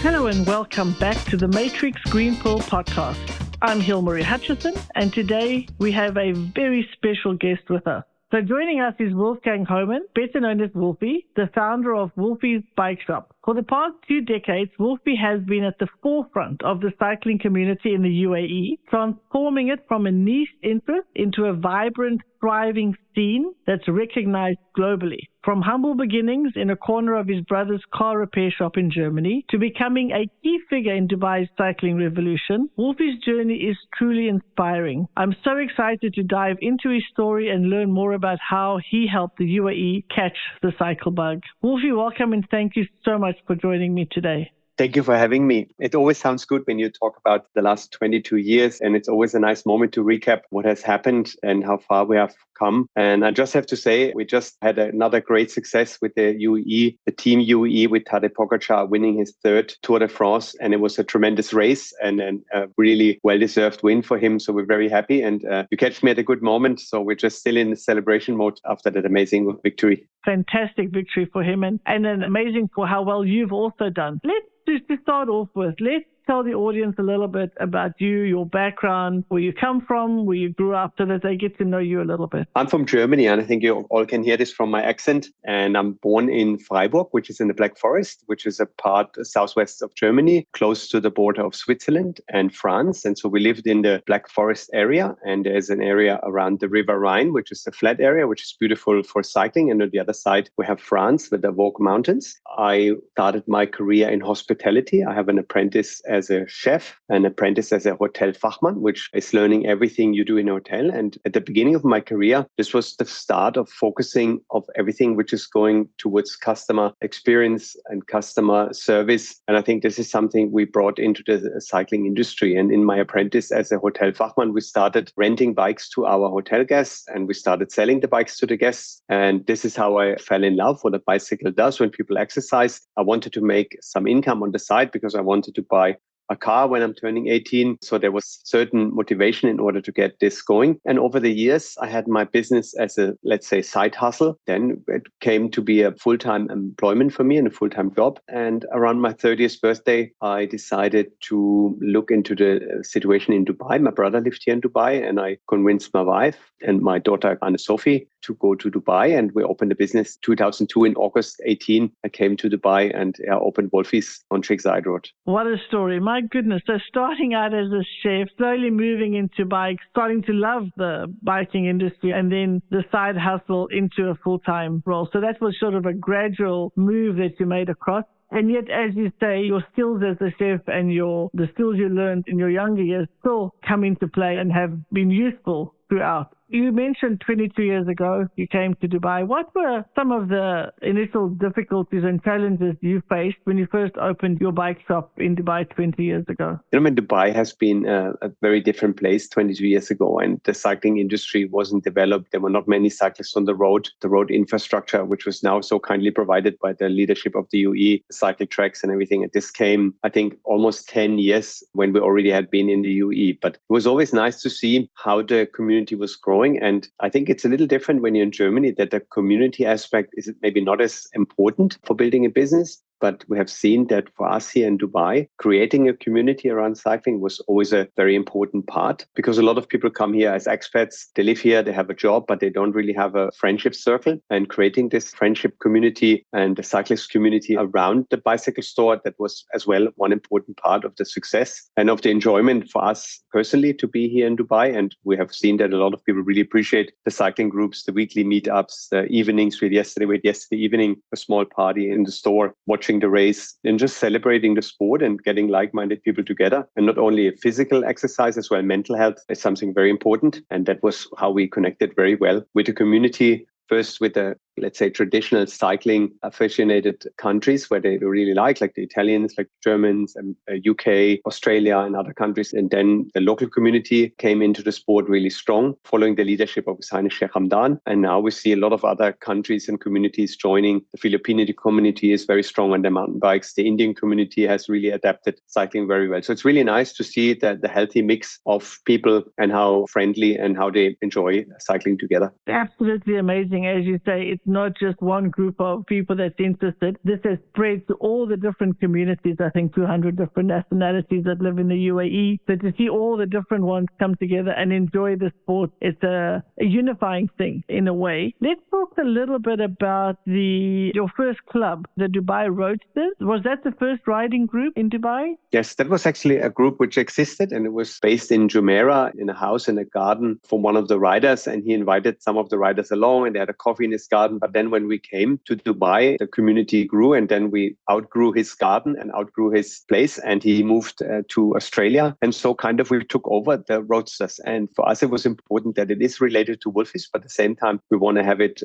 Hello and welcome back to the Matrix Green Pearl podcast. I'm Hilmarie Hutchison, and today we have a very special guest with us. So joining us is Wolfgang Hohmann, better known as Wolfie, the founder of Wolfie's Bike Shop. For the past 2 decades, Wolfie has been at the forefront of the cycling community in the UAE, transforming it from a niche interest into a vibrant, thriving scene that's recognized globally. From humble beginnings in a corner of his brother's car repair shop in Germany to becoming a key figure in Dubai's cycling revolution, Wolfie's journey is truly inspiring. I'm so excited to dive into his story and learn more about how he helped the UAE catch the cycle bug. Wolfie, welcome and thank you so much for joining me today. Thank you for having me. It always sounds good when you talk about the last 22 years, and it's always a nice moment to recap what has happened and how far we have come. And I just have to say, we just had another great success with the UAE, the team UAE, with Tadej Pogačar winning his 3rd Tour de France. And it was a tremendous race and a really well-deserved win for him. So we're very happy. And you catch me at a good moment. So we're just still in the celebration mode after that amazing victory. Fantastic victory for him and an amazing for how well you've also done. To start off with, let's tell the audience a little bit about you, your background, where you come from, where you grew up, so that they get to know you a little bit. I'm from Germany, and I think you all can hear this from my accent. And I'm born in Freiburg, which is in the Black Forest, which is a part southwest of Germany, close to the border of Switzerland and France. And so we lived in the Black Forest area, and there's an area around the River Rhine, which is a flat area, which is beautiful for cycling. And on the other side, we have France with the Vosges Mountains. I started my career in hospitality. I have an apprentice as a chef, an apprentice as a hotel Fachmann, which is learning everything you do in a hotel. And at the beginning of my career, this was the start of focusing of everything which is going towards customer experience and customer service. And I think this is something we brought into the cycling industry. And in my apprentice as a hotel Fachmann, we started renting bikes to our hotel guests and we started selling the bikes to the guests. And this is how I fell in love with what a bicycle does when people exercise. I wanted to make some income on the side because I wanted to buy a car when I'm turning 18. So there was certain motivation in order to get this going. And over the years, I had my business as a, let's say, side hustle. Then it came to be a full-time employment for me and a full-time job. And around my 30th birthday, I decided to look into the situation in Dubai. My brother lived here in Dubai, and I convinced my wife and my daughter, Anne-Sophie, to go to Dubai. And we opened a business 2002 in August 18. I came to Dubai and opened Wolfie's on Sheikh Zayed Road. What a story. My goodness. So starting out as a chef, slowly moving into bikes, starting to love the biking industry, and then the side hustle into a full-time role. So that was sort of a gradual move that you made across. And yet, as you say, your skills as a chef and the skills you learned in your younger years still come into play and have been useful throughout. You mentioned 22 years ago you came to Dubai. What were some of the initial difficulties and challenges you faced when you first opened your bike shop in Dubai 20 years ago? Dubai has been a very different place 22 years ago, and the cycling industry wasn't developed. There were not many cyclists on the road. The road infrastructure, which was now so kindly provided by the leadership of the UAE, cycle tracks and everything. And this came, I think, almost 10 years when we already had been in the UAE. But it was always nice to see how the community was growing. And I think it's a little different when you're in Germany, that the community aspect is maybe not as important for building a business. But we have seen that for us here in Dubai, creating a community around cycling was always a very important part, because a lot of people come here as expats. They live here, they have a job, but they don't really have a friendship circle. And creating this friendship community and the cyclist community around the bicycle store, that was as well one important part of the success and of the enjoyment for us personally to be here in Dubai. And we have seen that a lot of people really appreciate the cycling groups, the weekly meetups, the evenings. We had yesterday evening a small party in the store, watching the race and just celebrating the sport and getting like-minded people together. And not only a physical exercise as well, mental health is something very important. And that was how we connected very well with the community. First with the, let's say, traditional cycling aficionated countries where they really like the Italians, like Germans, and UK, Australia and other countries. And then the local community came into the sport really strong, following the leadership of His Highness Sheikh Hamdan. And now we see a lot of other countries and communities joining. The Filipino community is very strong on their mountain bikes. The Indian community has really adapted cycling very well. So it's really nice to see that the healthy mix of people and how friendly and how they enjoy cycling together. Absolutely amazing. As you say, it's not just one group of people that's interested. This has spread to all the different communities, I think 200 different nationalities that live in the UAE. So to see all the different ones come together and enjoy the sport, it's a unifying thing in a way. Let's talk a little bit about your first club, the Dubai Roadsters. Was that the first riding group in Dubai? Yes, that was actually a group which existed, and it was based in Jumeirah in a house in a garden from one of the riders, and he invited some of the riders along, and they had a coffee in his garden. But then when we came to Dubai, the community grew, and then we outgrew his garden and outgrew his place, and he moved to Australia. And so kind of we took over the Roadsters. And for us, it was important that it is related to Wolfies, but at the same time, we want to have it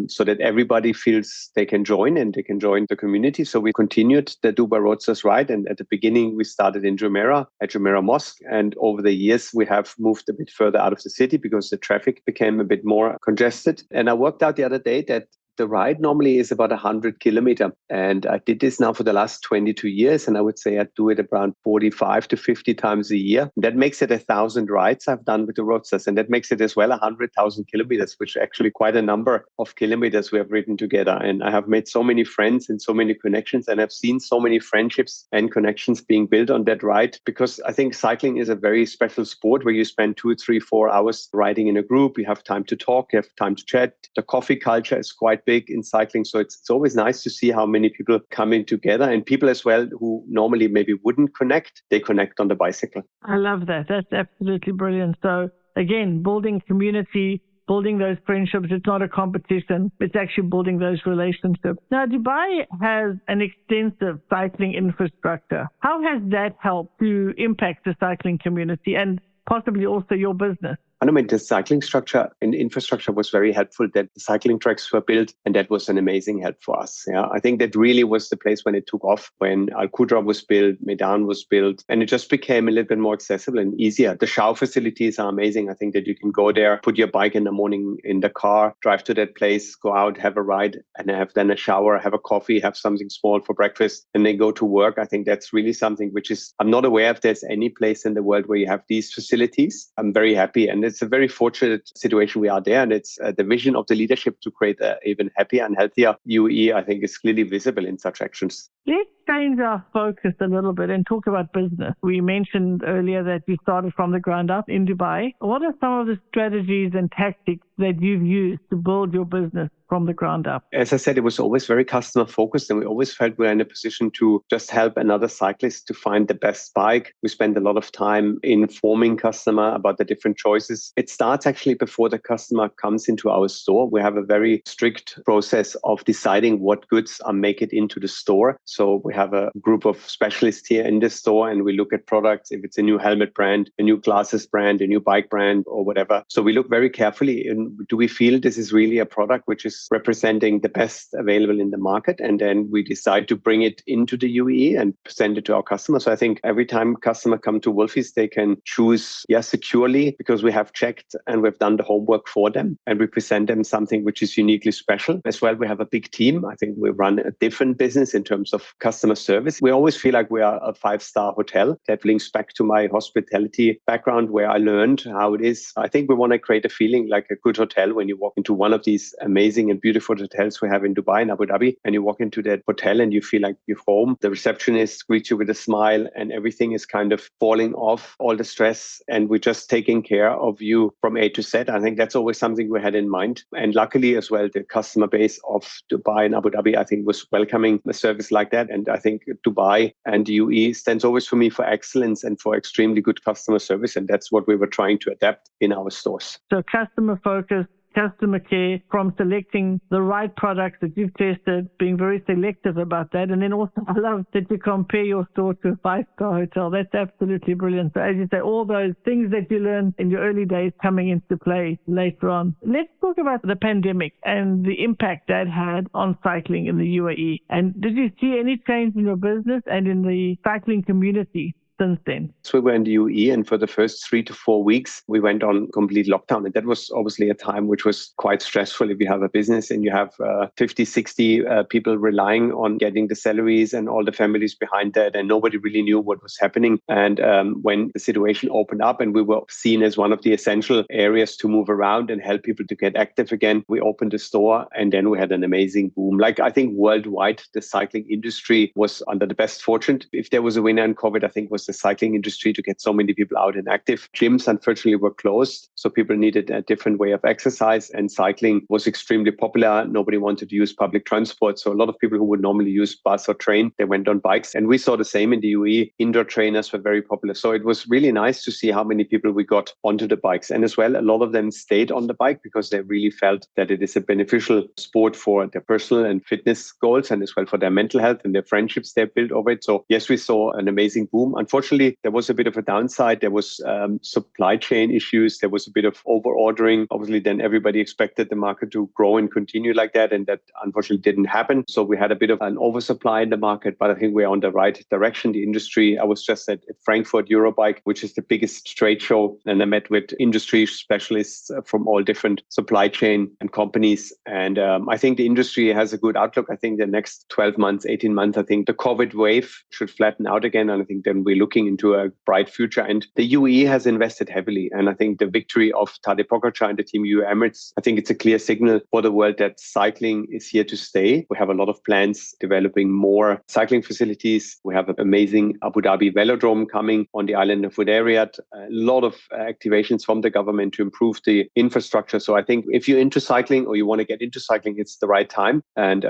so that everybody feels they can join and they can join the community. So we continued the Dubai Roadsters ride, and at the beginning, we started in Jumeirah at Jumeirah Mosque. And over the years, we have moved a bit further out of the city because the traffic became a bit more congested. And I worked out the other day that the ride normally is about 100 kilometers. And I did this now for the last 22 years. And I would say I do it around 45 to 50 times a year. That makes it 1,000 rides I've done with the Roadsters. And that makes it as well 100,000 kilometers, which is actually quite a number of kilometers we have ridden together. And I have made so many friends and so many connections. And I've seen so many friendships and connections being built on that ride, because I think cycling is a very special sport where you spend 2, 3, 4 hours riding in a group. You have time to talk, you have time to chat. The coffee culture is quite big in cycling. So it's always nice to see how many people coming together, and people as well who normally maybe wouldn't connect, they connect on the bicycle. I love that. That's absolutely brilliant. So again, building community, building those friendships. It's not a competition. It's actually building those relationships. Now, Dubai has an extensive cycling infrastructure. How has that helped to impact the cycling community and possibly also your business? I mean, the cycling structure and infrastructure was very helpful, that the cycling tracks were built, and that was an amazing help for us. Yeah, I think that really was the place when it took off, when Al Qudra was built, Medan was built, and it just became a little bit more accessible and easier. The shower facilities are amazing. I think that you can go there, put your bike in the morning in the car, drive to that place, go out, have a ride, and have then a shower, have a coffee, have something small for breakfast, and then go to work. I think that's really something which is, I'm not aware if there's any place in the world where you have these facilities. I'm very happy, and it's a very fortunate situation we are there. And it's the vision of the leadership to create an even happier and healthier UAE, I think, is clearly visible in such actions. Let's change our focus a little bit and talk about business. We mentioned earlier that you started from the ground up in Dubai. What are some of the strategies and tactics that you've used to build your business from the ground up? As I said, it was always very customer focused, and we always felt we're in a position to just help another cyclist to find the best bike. We spend a lot of time informing customer about the different choices. It starts actually before the customer comes into our store. We have a very strict process of deciding what goods make it into the store. So we have a group of specialists here in the store, and we look at products, if it's a new helmet brand, a new glasses brand, a new bike brand, or whatever. So we look very carefully in, do we feel this is really a product which is representing the best available in the market? And then we decide to bring it into the UAE and present it to our customers. So I think every time customer come to Wolfies, they can choose, securely, because we have checked and we've done the homework for them, and we present them something which is uniquely special. As well, we have a big team. I think we run a different business in terms of customer service. We always feel like we are a 5-star hotel. That links back to my hospitality background, where I learned how it is. I think we want to create a feeling like a good hotel when you walk into one of these amazing and beautiful hotels we have in Dubai and Abu Dhabi, and you walk into that hotel and you feel like you're home. The receptionist greets you with a smile, and everything is kind of falling off, all the stress, and we're just taking care of you from A to Z. I think that's always something we had in mind. And luckily as well, the customer base of Dubai and Abu Dhabi, I think, was welcoming a service like that. And I think Dubai and the UAE stands always for me for excellence and for extremely good customer service. And that's what we were trying to adapt in our stores. So customer focus, customer care, from selecting the right products that you've tested, being very selective about that. And then also, I love that you compare your store to a 5-star hotel. That's absolutely brilliant. So as you say, all those things that you learned in your early days coming into play later on. Let's talk about the pandemic and the impact that had on cycling in the UAE. And did you see any change in your business and in the cycling community since then? So we were in the UAE, and for the first 3 to 4 weeks, we went on complete lockdown. And that was obviously a time which was quite stressful if you have a business and you have 50, 60 people relying on getting the salaries and all the families behind that. And nobody really knew what was happening. And when the situation opened up and we were seen as one of the essential areas to move around and help people to get active again, we opened the store and then we had an amazing boom. Like I think worldwide, the cycling industry was under the best fortune. If there was a winner in COVID, I think was the cycling industry to get so many people out and active. Gyms unfortunately were closed, so people needed a different way of exercise, and cycling was extremely popular. Nobody wanted to use public transport, so a lot of people who would normally use bus or train, they went on bikes. And we saw the same in the UAE. Indoor trainers were very popular. So it was really nice to see how many people we got onto the bikes. And as well, a lot of them stayed on the bike because they really felt that it is a beneficial sport for their personal and fitness goals, and as well for their mental health and their friendships they built over it. So yes, we saw an amazing boom. Unfortunately, there was a bit of a downside. There was supply chain issues. There was a bit of over ordering. Obviously, then everybody expected the market to grow and continue like that. And that unfortunately didn't happen. So we had a bit of an oversupply in the market, but I think we're on the right direction. The industry, I was just at Frankfurt Eurobike, which is the biggest trade show. And I met with industry specialists from all different supply chain and companies. And I think the industry has a good outlook. I think the next 12 months, 18 months, I think the COVID wave should flatten out again. And I think then we're looking into a bright future. And the UAE has invested heavily. And I think the victory of Tadej Pogačar and the Team UAE Emirates, I think it's a clear signal for the world that cycling is here to stay. We have a lot of plans developing more cycling facilities. We have an amazing Abu Dhabi velodrome coming on the island of Fudairiyat. A lot of activations from the government to improve the infrastructure. So I think if you're into cycling or you want to get into cycling, it's the right time. And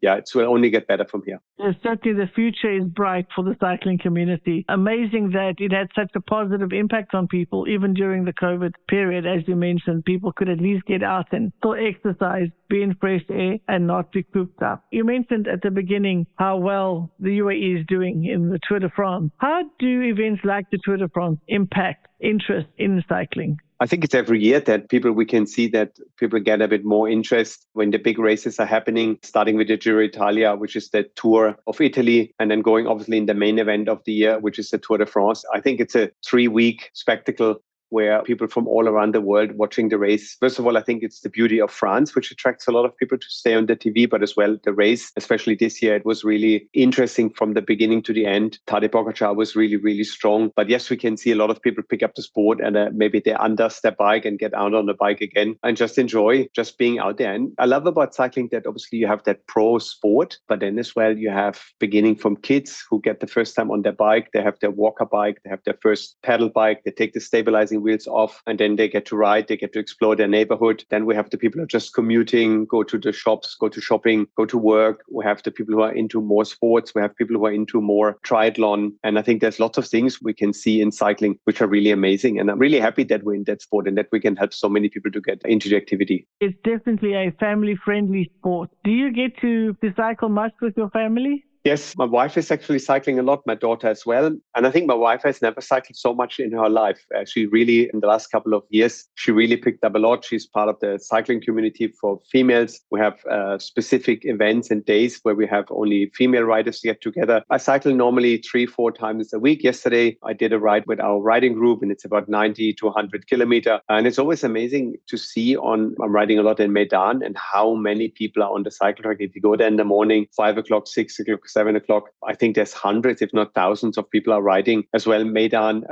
it will only get better from here. Certainly the future is bright for the cycling community. Amazing that it had such a positive impact on people, even during the COVID period. As you mentioned, people could at least get out and still exercise, be in fresh air and not be cooped up. You mentioned at the beginning how well the UAE is doing in the Tour de France. How do events like the Tour de France impact interest in cycling? I think it's every year that we can see that people get a bit more interest when the big races are happening, starting with the Giro d'Italia, which is the Tour of Italy, and then going obviously in the main event of the year, which is the Tour de France. I think it's a 3-week spectacle where people from all around the world watching the race. First of all, I think it's the beauty of France, which attracts a lot of people to stay on the TV, but as well the race, especially this year, it was really interesting from the beginning to the end. Tadej Pogačar was really, really strong. But yes, we can see a lot of people pick up the sport and maybe they undust their bike and get out on the bike again and just enjoy just being out there. And I love about cycling that obviously you have that pro sport, but then as well you have beginning from kids who get the first time on their bike, they have their walker bike, they have their first pedal bike, they take the stabilizing wheels off and then they get to ride, they get to explore their neighborhood. Then we have the people who are just commuting, go to the shops, go to shopping, go to work. We have the people who are into more sports. We have people who are into more triathlon. And I think there's lots of things we can see in cycling which are really amazing. And I'm really happy that we're in that sport and that we can help so many people to get into the activity. It's definitely a family-friendly sport. Do you get to cycle much with your family? Yes, my wife is actually cycling a lot, my daughter as well. And I think my wife has never cycled so much in her life. She really, in the last couple of years, she really picked up a lot. She's part of the cycling community for females. We have specific events and days where we have only female riders get together. I cycle normally 3-4 times a week. Yesterday, I did a ride with our riding group and it's about 90 to 100 kilometers. And it's always amazing to see I'm riding a lot in Medan and how many people are on the cycle track. If you go there in the morning, 5 o'clock, 6 o'clock, 7 o'clock. I think there's hundreds, if not thousands of people are riding as well. Medan,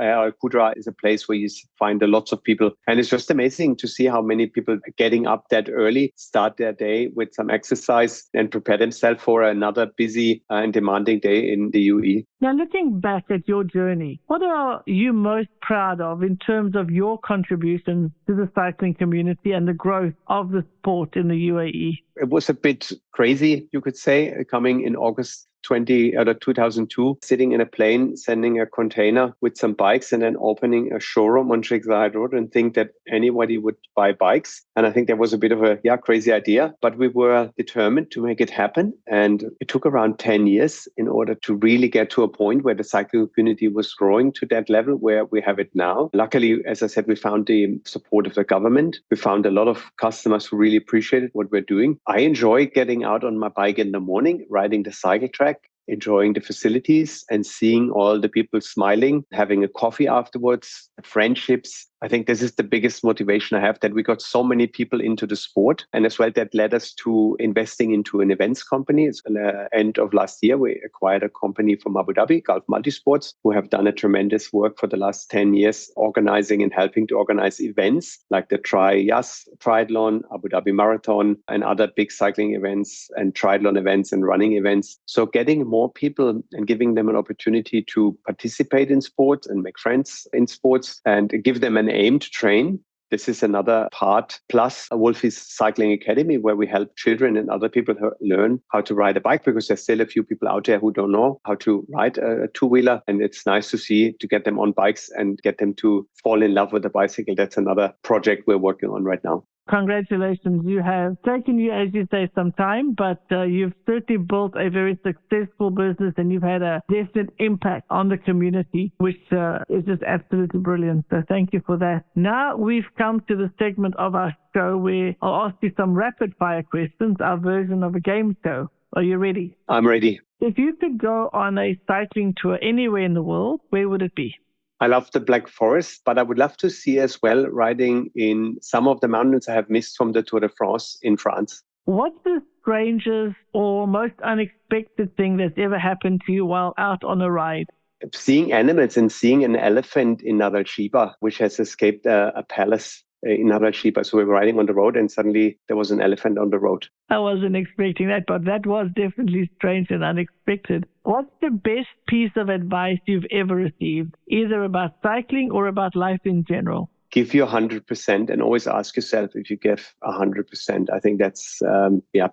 Kudra is a place where you find lots of people. And it's just amazing to see how many people are getting up that early, start their day with some exercise and prepare themselves for another busy and demanding day in the UAE. Now, looking back at your journey, what are you most proud of in terms of your contributions to the cycling community and the growth of the sport in the UAE? It was a bit crazy, you could say, coming in August 2002, sitting in a plane, sending a container with some bikes and then opening a showroom on Sheikh Zayed Road and think that anybody would buy bikes. And I think that was a bit of a crazy idea, but we were determined to make it happen. And it took around 10 years in order to really get to a point where the cycling community was growing to that level where we have it now. Luckily, as I said, we found the support of the government. We found a lot of customers who really appreciated what we're doing. I enjoy getting out on my bike in the morning, riding the cycle track. enjoying the facilities and seeing all the people smiling, having a coffee afterwards, friendships. I think this is the biggest motivation I have, that we got so many people into the sport. And as well, that led us to investing into an events company. At the end of last year, we acquired a company from Abu Dhabi, Gulf Multisports, who have done a tremendous work for the last 10 years, organizing and helping to organize events like the Tri-Yas Triathlon, Abu Dhabi Marathon, and other big cycling events and triathlon events and running events. So getting more people and giving them an opportunity to participate in sports and make friends in sports and give them an aim to train. This is another part, plus Wolfie's Cycling Academy, where we help children and other people learn how to ride a bike, because there's still a few people out there who don't know how to ride a two-wheeler. And it's nice to get them on bikes and get them to fall in love with the bicycle. That's another project we're working on right now. Congratulations. You have taken you, as you say, some time, but you've certainly built a very successful business, and you've had a definite impact on the community, which is just absolutely brilliant. So thank you for that. Now we've come to the segment of our show where I'll ask you some rapid fire questions, our version of a game show. Are you ready? I'm ready. If you could go on a cycling tour anywhere in the world, where would it be? I love the Black Forest, but I would love to see as well riding in some of the mountains I have missed from the Tour de France in France. What's the strangest or most unexpected thing that's ever happened to you while out on a ride? Seeing animals and seeing an elephant in Naral Shiba, which has escaped a palace in Naral Shiba. So we were riding on the road and suddenly there was an elephant on the road. I wasn't expecting that, but that was definitely strange and unexpected. What's the best piece of advice you've ever received, either about cycling or about life in general? Give your 100% and always ask yourself if you give 100%. I think that's,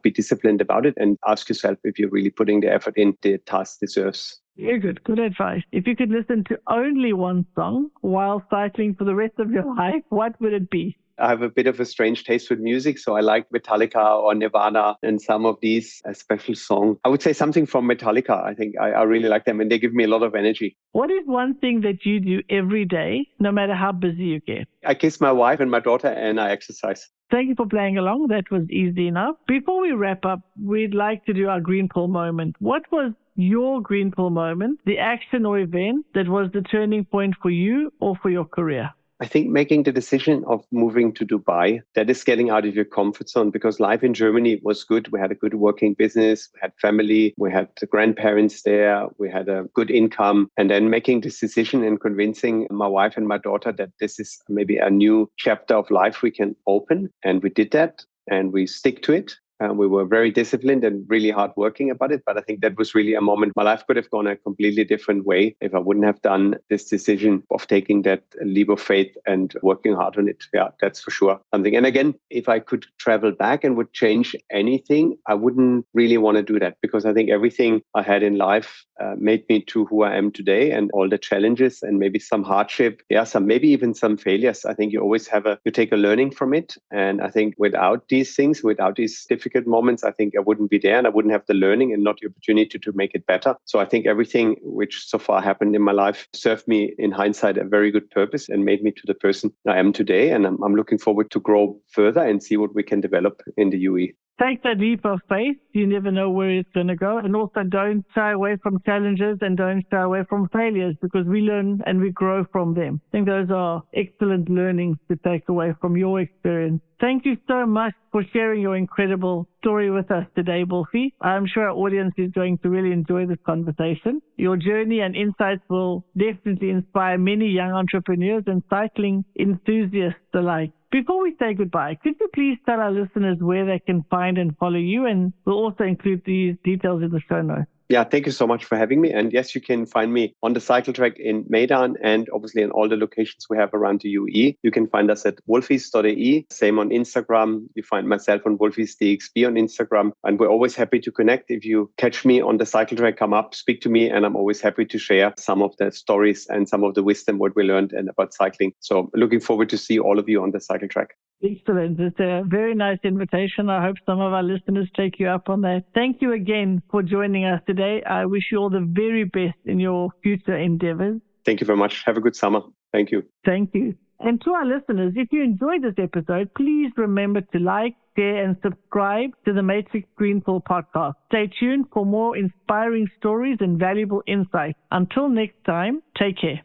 be disciplined about it and ask yourself if you're really putting the effort in the task deserves. Very good. Good advice. If you could listen to only one song while cycling for the rest of your life, what would it be? I have a bit of a strange taste with music, so I like Metallica or Nirvana and some of these special songs. I would say something from Metallica. I think I really like them and they give me a lot of energy. What is one thing that you do every day, no matter how busy you get? I kiss my wife and my daughter and I exercise. Thank you for playing along. That was easy enough. Before we wrap up, we'd like to do our Green Pill moment. What was your Green Pill moment, the action or event that was the turning point for you or for your career? I think making the decision of moving to Dubai, that is getting out of your comfort zone, because life in Germany was good. We had a good working business, we had family, we had the grandparents there, we had a good income. And then making this decision and convincing my wife and my daughter that this is maybe a new chapter of life we can open. And we did that and we stick to it. We were very disciplined and really hardworking about it. But I think that was really a moment my life could have gone a completely different way if I wouldn't have done this decision of taking that leap of faith and working hard on it. Yeah, that's for sure something. And again, if I could travel back and would change anything, I wouldn't really want to do that, because I think everything I had in life made me to who I am today, and all the challenges and maybe some hardship. Yeah, maybe even some failures. I think you always you take a learning from it. And I think without these things, without these difficult moments, I think I wouldn't be there and I wouldn't have the learning and not the opportunity to make it better. So I think everything which so far happened in my life served me in hindsight a very good purpose and made me to the person I am today. And I'm looking forward to grow further and see what we can develop in the UAE. Take that leap of faith. You never know where it's going to go. And also don't shy away from challenges and don't shy away from failures, because we learn and we grow from them. I think those are excellent learnings to take away from your experience. Thank you so much for sharing your incredible story with us today, Wolfie. I'm sure our audience is going to really enjoy this conversation. Your journey and insights will definitely inspire many young entrepreneurs and cycling enthusiasts alike. Before we say goodbye, could you please tell our listeners where they can find and follow you? And we'll also include these details in the show notes. Yeah, thank you so much for having me. And yes, you can find me on the cycle track in Meydan and obviously in all the locations we have around the UAE. You can find us at wolfies.de, same on Instagram. You find myself on wolfies.dxb on Instagram. And we're always happy to connect. If you catch me on the cycle track, come up, speak to me. And I'm always happy to share some of the stories and some of the wisdom, what we learned and about cycling. So looking forward to see all of you on the cycle track. Excellent. It's a very nice invitation. I hope some of our listeners take you up on that. Thank you again for joining us today. I wish you all the very best in your future endeavors. Thank you very much. Have a good summer. Thank you. Thank you. And to our listeners, if you enjoyed this episode, please remember to like, share, and subscribe to the Matrix Green Pill podcast. Stay tuned for more inspiring stories and valuable insights. Until next time, take care.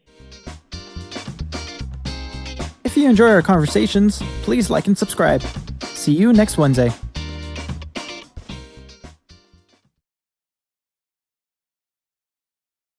If you enjoy our conversations, please like and subscribe. See you next Wednesday.